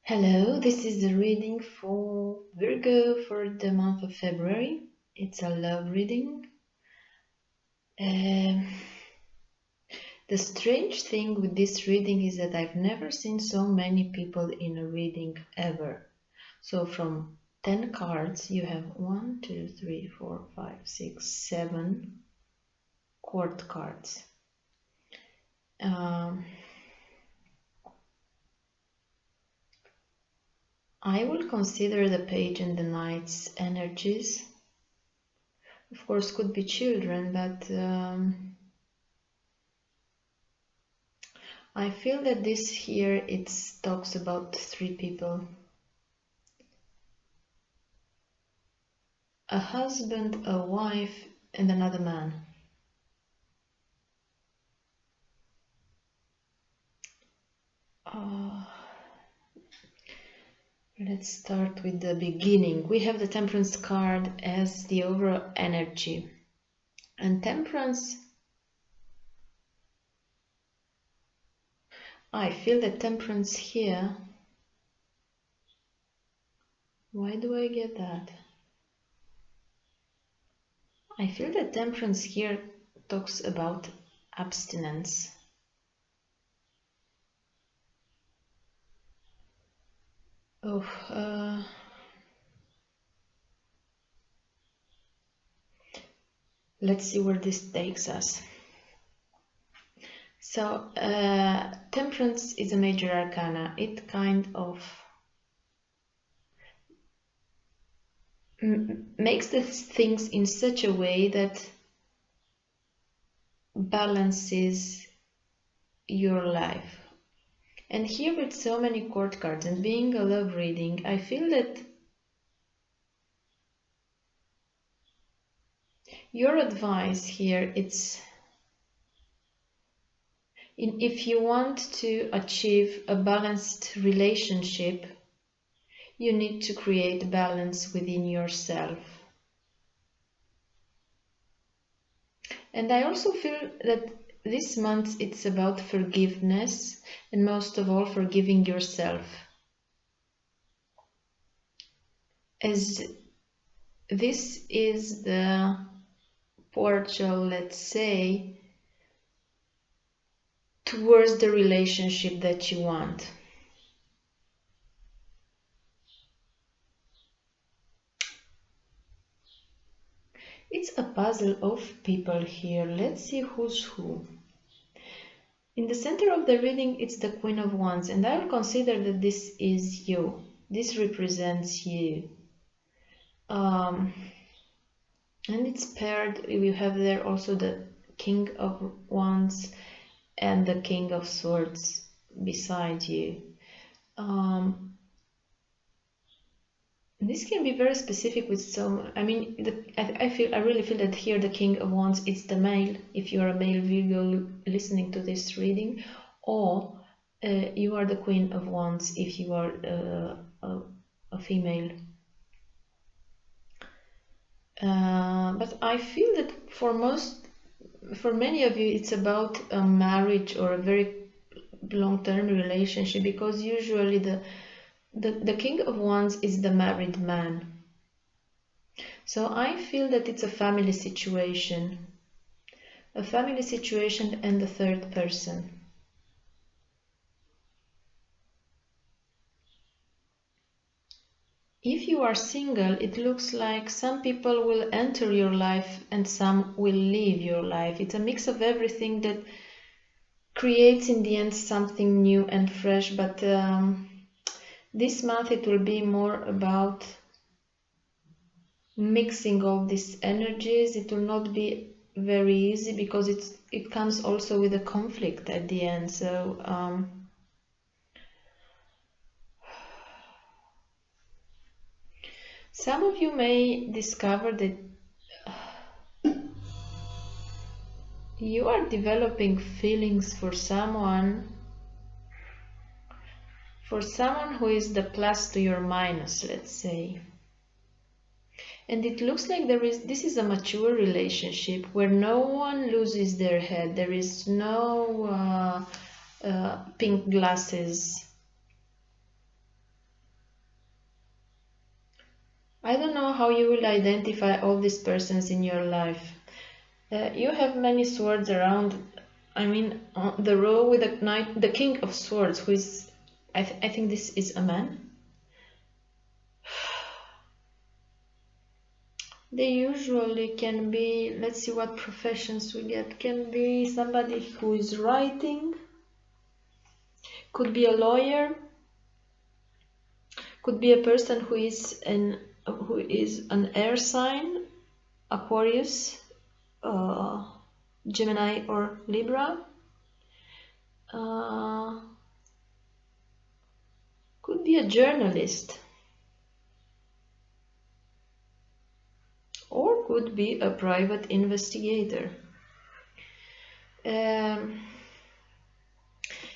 Hello, this is the reading for Virgo for the month of February. It's a love reading. The strange thing with this reading is that I've never seen so many people in a reading ever. So from 10 cards, you have 1, 2, 3, 4, 5, 6, 7 court cards. I will consider the page and the knight's energies. Of course, could be children, but I feel that this here it talks about 3 people. A husband, a wife, and another man. Let's start with the beginning. We have the Temperance card as the overall energy. And Temperance, I feel that Temperance here, why do I get that? I feel that Temperance here talks about abstinence. Let's see where this takes us. So, Temperance is a major arcana. It kind of makes the things in such a way that balances your life. And here with so many court cards and being a love reading, I feel that your advice here, it's if you want to achieve a balanced relationship, you need to create balance within yourself. And I also feel that this month it's about forgiveness, and most of all forgiving yourself. As this is the portal, let's say, towards the relationship that you want. It's a puzzle of people here. Let's see who's who. In the center of the reading, it's the Queen of Wands, and I will consider that this is you. This represents you. And it's paired, we have there also the King of Wands and the King of Swords beside you. This can be very specific with some. I mean, I really feel that here the King of Wands is the male. If you are a male Virgo listening to this reading, or you are the Queen of Wands if you are a female. But I feel that for many of you, it's about a marriage or a very long-term relationship, because usually the King of Wands is the married man. So I feel that it's a family situation and the third person. If you are single, it looks like some people will enter your life and some will leave your life. It's a mix of everything that creates in the end something new and fresh, but this month it will be more about mixing all these energies. It will not be very easy because it comes also with a conflict at the end. So some of you may discover that you are developing feelings for someone who is the plus to your minus, let's say. And it looks like this is a mature relationship where no one loses their head. There is no pink glasses. I don't know how you will identify all these persons in your life. You have many swords around. I mean, the row with the knight, the king of swords, who is, I think this is a man. They usually can be, let's see what professions we get, can be somebody who is writing, could be a lawyer, could be a person who is an air sign, Aquarius, Gemini or Libra. Could be a journalist, or could be a private investigator.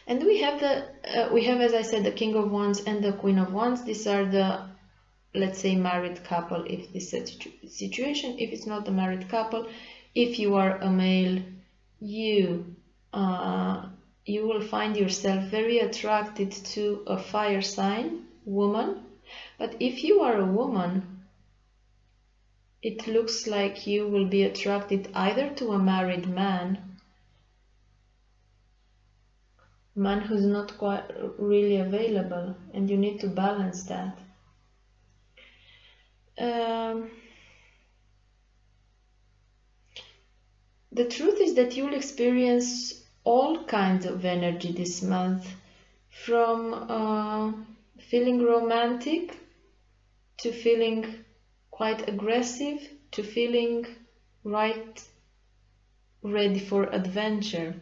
And we have as I said, the King of Wands and the Queen of Wands. These are the, let's say, married couple, if this is a situation. If it's not a married couple, if you are a male, you will find yourself very attracted to a fire sign woman. But if you are a woman, it looks like you will be attracted either to a married man who's not quite really available, and you need to balance that. The truth is that you'll experience all kinds of energy this month, from feeling romantic to feeling quite aggressive to feeling ready for adventure.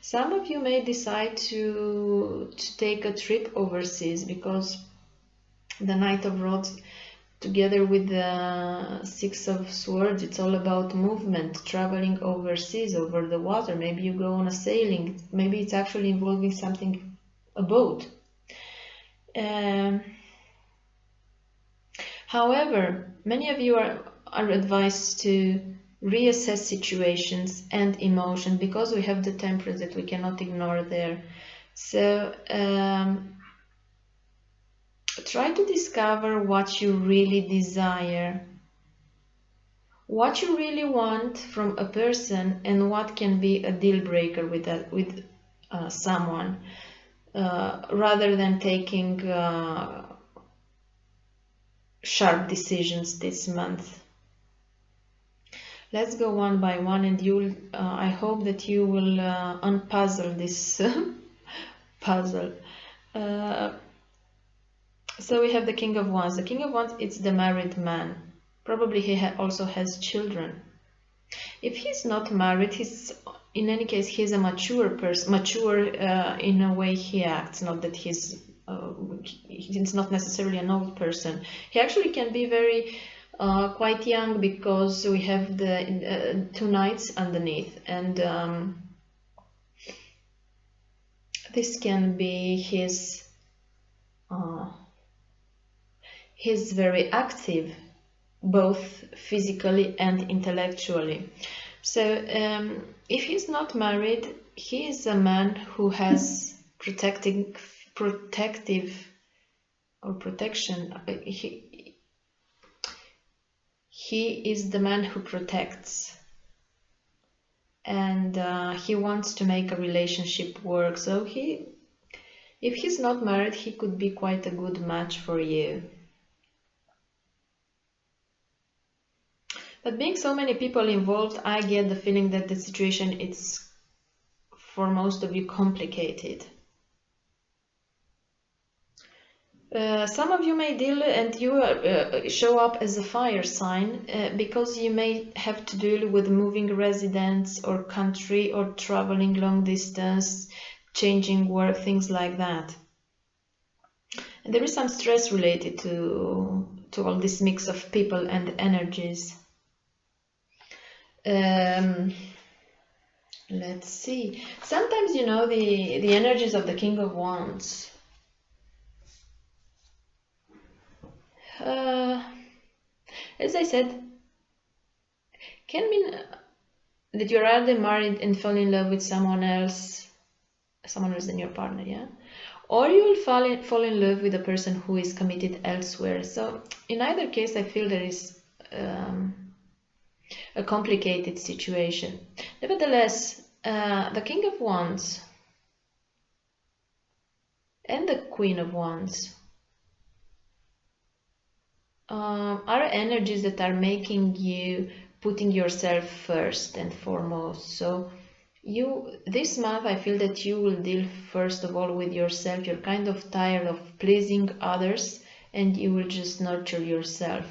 Some of you may decide to take a trip overseas, because the Knight of Rods together with the Six of Swords, it's all about movement, traveling overseas, over the water. Maybe you go on a sailing, maybe it's actually involving something, a boat. However, many of you are advised to reassess situations and emotion, because we have the Temperance that we cannot ignore there. So try to discover what you really desire, what you really want from a person, and what can be a deal breaker with someone, rather than taking sharp decisions this month. Let's go one by one, and you'll I hope that you will unpuzzle this puzzle. So we have the King of Wands. The King of Wands, it's the married man. Probably he also has children. If he's not married, in any case, he's a mature person, mature in a way he acts, not that he's not necessarily an old person. He actually can be very quite young, because we have the two knights underneath, and this can be he's very active, both physically and intellectually. So if he's not married, he is a man who has protection or protection. He is the man who protects, and he wants to make a relationship work. So if he's not married, he could be quite a good match for you. But being so many people involved, I get the feeling that the situation is, for most of you, complicated. Some of you may deal, and you show up as a fire sign, because you may have to deal with moving residence or country, or traveling long distance, changing work, things like that. And there is some stress related to all this mix of people and energies. Let's see. Sometimes, the energies of the King of Wands, as I said, can mean that you're either married and fall in love with someone else, someone else than your partner, yeah? Or you will fall in love with a person who is committed elsewhere. So in either case, I feel there is a complicated situation. Nevertheless, the King of Wands and the Queen of Wands are energies that are making you putting yourself first and foremost. So this month I feel that you will deal first of all with yourself. You're kind of tired of pleasing others and you will just nurture yourself.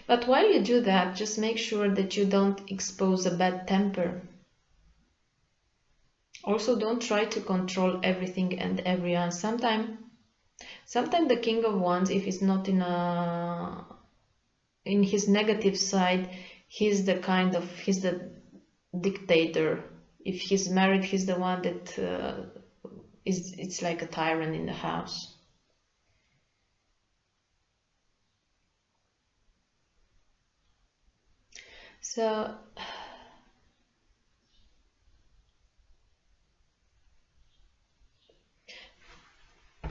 But while you do that, just make sure that you don't expose a bad temper. Also, don't try to control everything and everyone. Sometimes the King of Wands, if he's not in his negative side, he's the dictator. If he's married, he's the one that it's like a tyrant in the house. So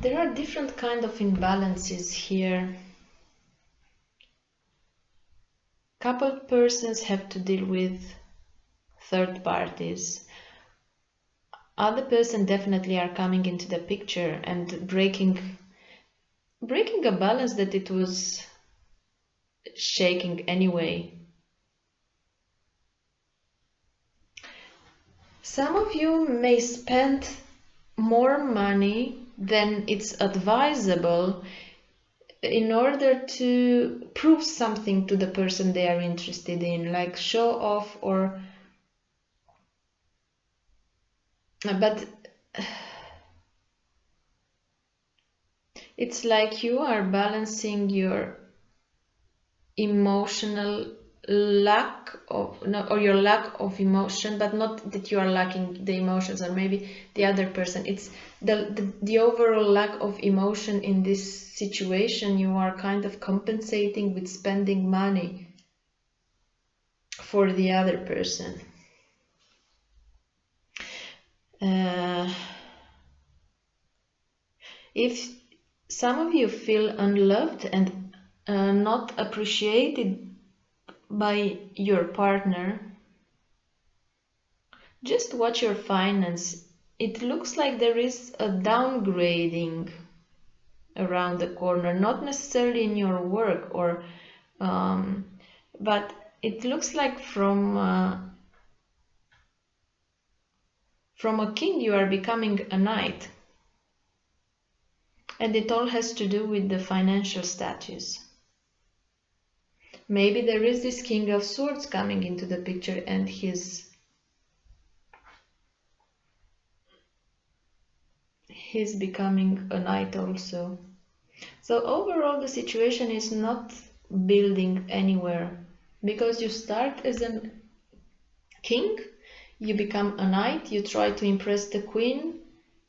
there are different kind of imbalances here. Coupled persons have to deal with third parties. Other person definitely are coming into the picture and breaking a balance that it was shaking anyway. Some of you may spend more money than it's advisable in order to prove something to the person they are interested in, like show off or but it's like you are balancing your emotional lack of or your lack of emotion, but not that you are lacking the emotions, or maybe the other person, it's the overall lack of emotion in this situation. You are kind of compensating with spending money for the other person. If some of you feel unloved and not appreciated by your partner, just watch your finance. It looks like there is a downgrading around the corner, not necessarily in your work or but it looks like from a king you are becoming a knight, and it all has to do with the financial status. Maybe there is this King of Swords coming into the picture and he's becoming a knight also. So overall the situation is not building anywhere, because you start as a king, you become a knight, you try to impress the queen,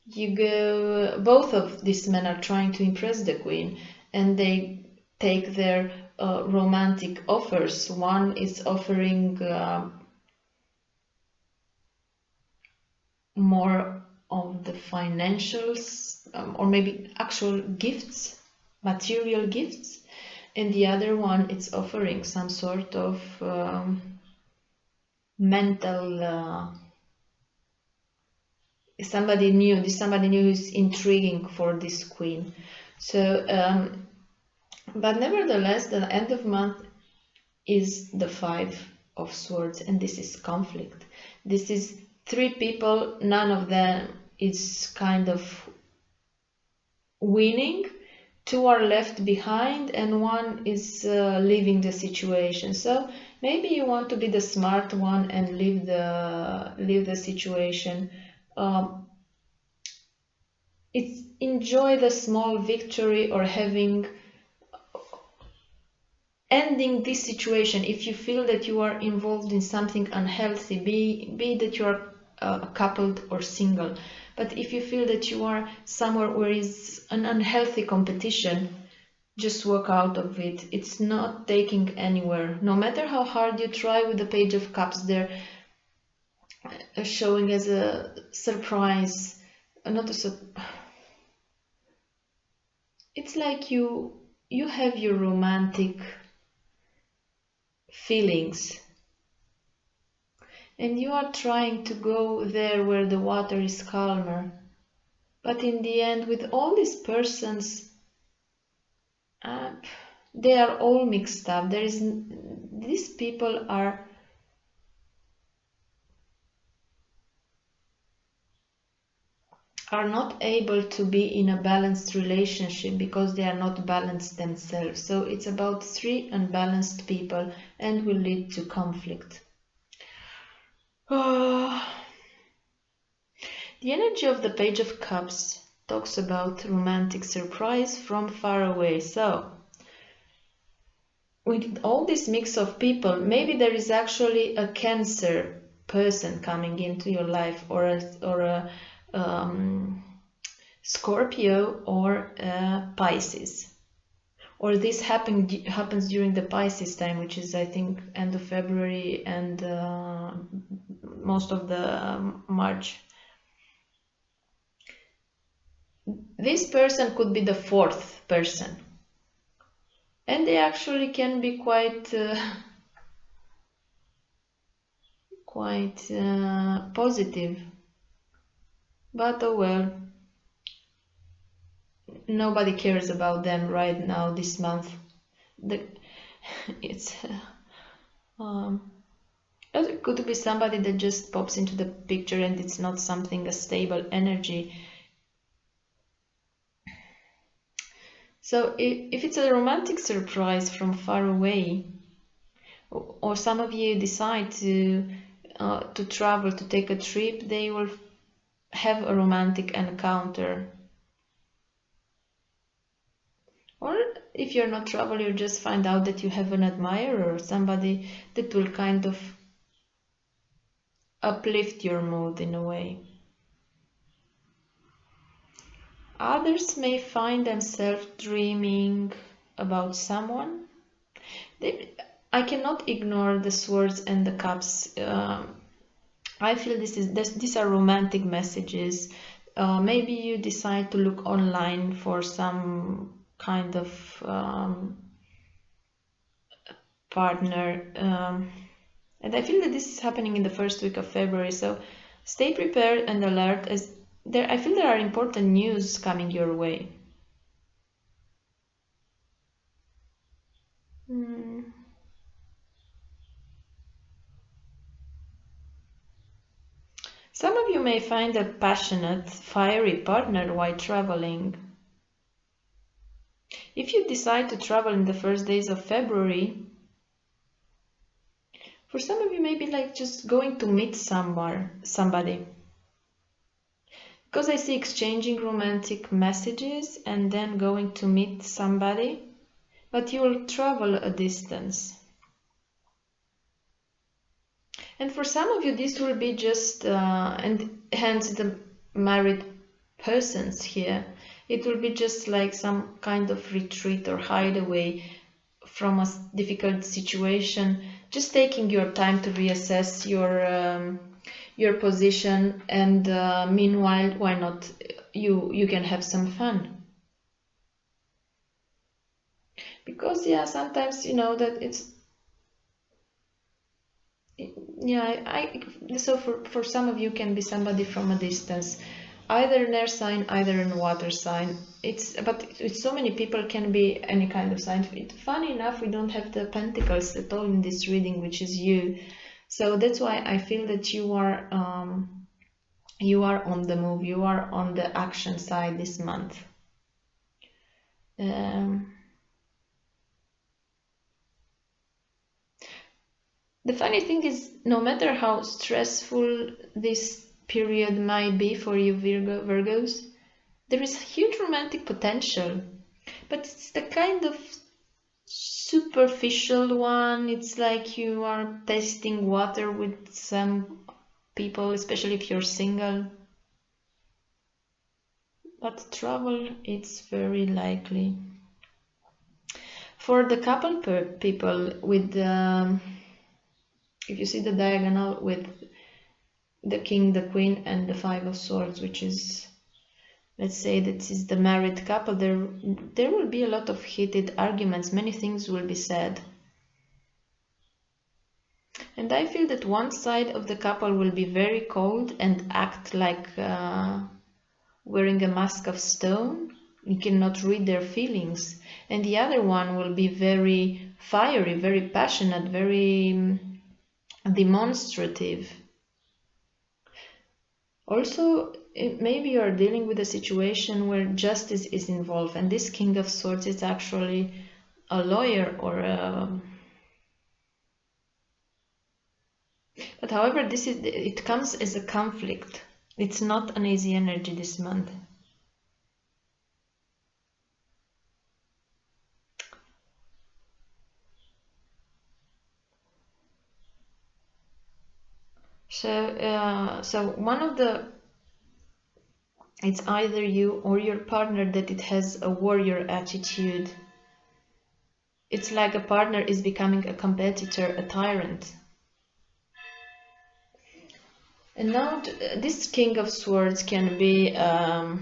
both of these men are trying to impress the queen, and they take their romantic offers. One is offering more of the financials, or maybe actual gifts, material gifts, and the other one is offering some sort of mental somebody new who's intriguing for this queen. So but nevertheless the end of month is the 5 of Swords, and this is conflict. This is 3 people, none of them is kind of winning, 2 are left behind, and 1 is leaving the situation. So maybe you want to be the smart one and leave the situation. It's enjoy the small victory, or ending this situation. If you feel that you are involved in something unhealthy, be that you are coupled or single, but if you feel that you are somewhere where is an unhealthy competition, just walk out of it. It's not taking anywhere. No matter how hard you try with the Page of Cups there, showing as a surprise, not a it's like you have your romantic feelings and you are trying to go there where the water is calmer, but in the end with all these persons, uh, they are all mixed up. These people are not able to be in a balanced relationship because they are not balanced themselves. So it's about three unbalanced people and will lead to conflict. The energy of the Page of Cups talks about romantic surprise from far away. So with all this mix of people, maybe there is actually a Cancer person coming into your life, or a Scorpio, or Pisces. Or this happens during the Pisces time, which is, I think, end of February and most of the March. This person could be the fourth person. And they actually can be quite positive. But oh well. Nobody cares about them right now this month. It's it could be somebody that just pops into the picture and it's not something, a stable energy. So if it's a romantic surprise from far away, or some of you decide to travel, to take a trip, they will have a romantic encounter. Or if you're not travel, you just find out that you have an admirer or somebody that will kind of uplift your mood in a way. Others may find themselves dreaming about someone. I cannot ignore the swords and the cups. I feel these are romantic messages. Maybe you decide to look online for some kind of partner, and I feel that this is happening in the first week of February. So stay prepared and alert, as I feel there are important news coming your way. Some of you may find a passionate, fiery partner while traveling. If you decide to travel in the first days of February, for some of you maybe like just going to meet somebody. Because I see exchanging romantic messages and then going to meet somebody, but you will travel a distance. And for some of you this will be just, and hence the married persons here, it will be just like some kind of retreat or hideaway from a difficult situation, just taking your time to reassess your position, and meanwhile, why not, you can have some fun. Because yeah, sometimes that it's, yeah, so for some of you can be somebody from a distance, either an air sign, either a water sign. But with so many people can be any kind of sign. Funny enough, we don't have the pentacles at all in this reading, which is you. So that's why I feel that you are on the move. You are on the action side this month. The funny thing is, no matter how stressful this period might be for you Virgos, there is huge romantic potential, but it's the kind of superficial one. It's like you are testing water with some people, especially if you're single. But travel, it's very likely. For the couple people with if you see the diagonal with the king, the queen, and the five of swords, which is, let's say that is the married couple. There will be a lot of heated arguments, many things will be said. And I feel that one side of the couple will be very cold and act like wearing a mask of stone. You cannot read their feelings. And the other one will be very fiery, very passionate, very demonstrative. Also, maybe you are dealing with a situation where justice is involved, and this King of Swords is actually a lawyer or a... But however, it comes as a conflict. It's not an easy energy this month. So one of the... It's either you or your partner that it has a warrior attitude. It's like a partner is becoming a competitor, a tyrant. And now this King of Swords can be a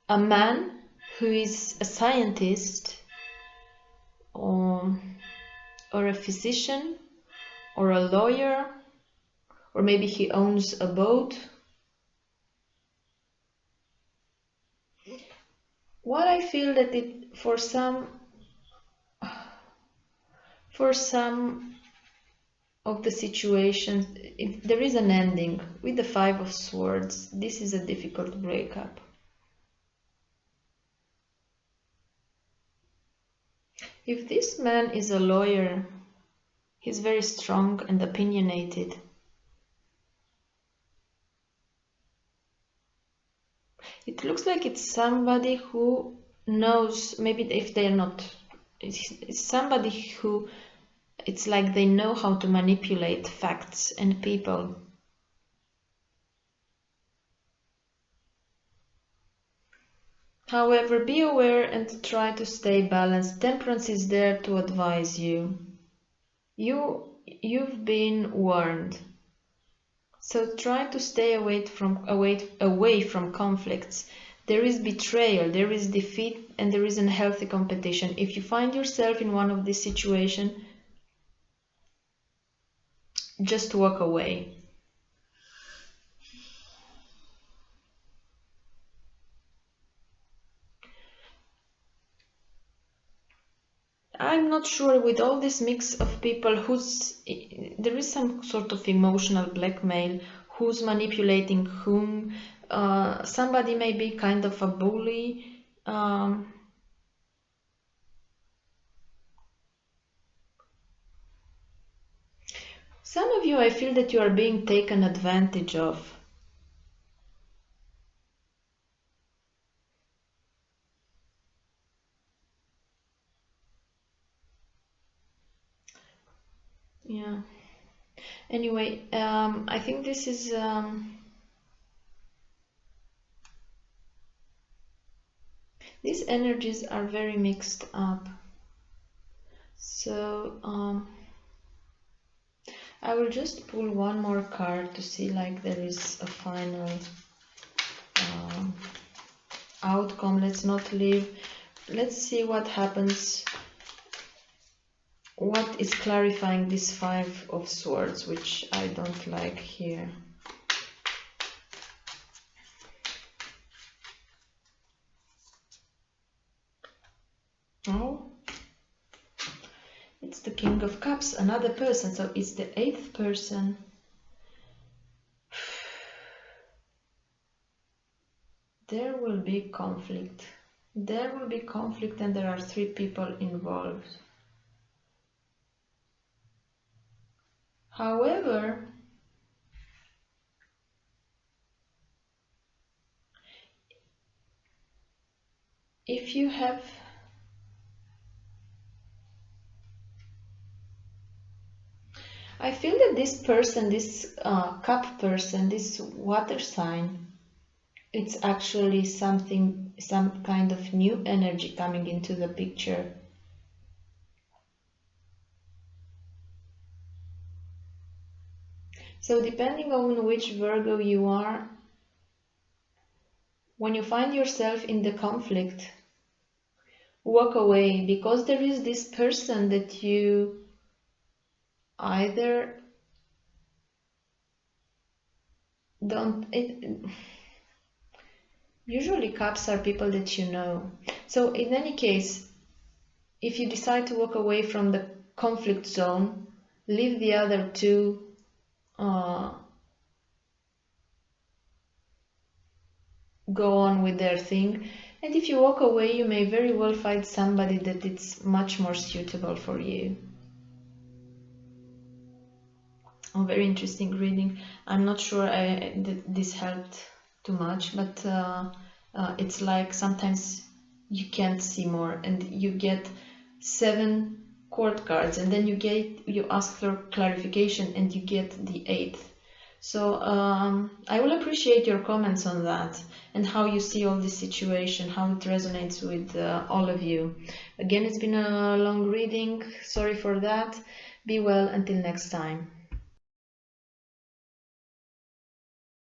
man who is a scientist or a physician or a lawyer, or maybe he owns a boat. What I feel that it for some of the situations, if there is an ending with the Five of Swords, this is a difficult breakup. If this man is a lawyer, he's very strong and opinionated. It looks like it's somebody who knows, maybe if they're not, it's somebody who, it's like they know how to manipulate facts and people. However, be aware and try to stay balanced. Temperance is there to advise you. You've been warned. So try to stay away from conflicts. There is betrayal, there is defeat, and there is unhealthy competition. If you find yourself in one of these situations, just walk away. I'm not sure, with all this mix of people there is some sort of emotional blackmail, who's manipulating whom. Somebody may be kind of a bully. Some of you, I feel that you are being taken advantage of. Yeah. Anyway, I think this is these energies are very mixed up. So I will just pull one more card to see like there is a final outcome. Let's not leave. Let's see what happens. What is clarifying this Five of Swords, which I don't like here. Oh, it's the King of Cups, another person, so it's the 8th person. There will be conflict. There will be conflict, and there are 3 people involved. However, if you have I feel that this person, this cup person, this water sign, it's actually some kind of new energy coming into the picture. So depending on which Virgo you are, when you find yourself in the conflict, walk away, because there is this person that you either don't usually cups are people that you know. So in any case, if you decide to walk away from the conflict zone, leave the other two go on with their thing. And if you walk away, you may very well find somebody that it's much more suitable for you. A very interesting reading. I'm not sure this helped too much, but it's like sometimes you can't see more, and you get 7 court cards, and then you ask for clarification, and you get the 8th. So I will appreciate your comments on that and how you see all this situation, how it resonates with all of you. Again, it's been a long reading. Sorry for that. Be well until next time.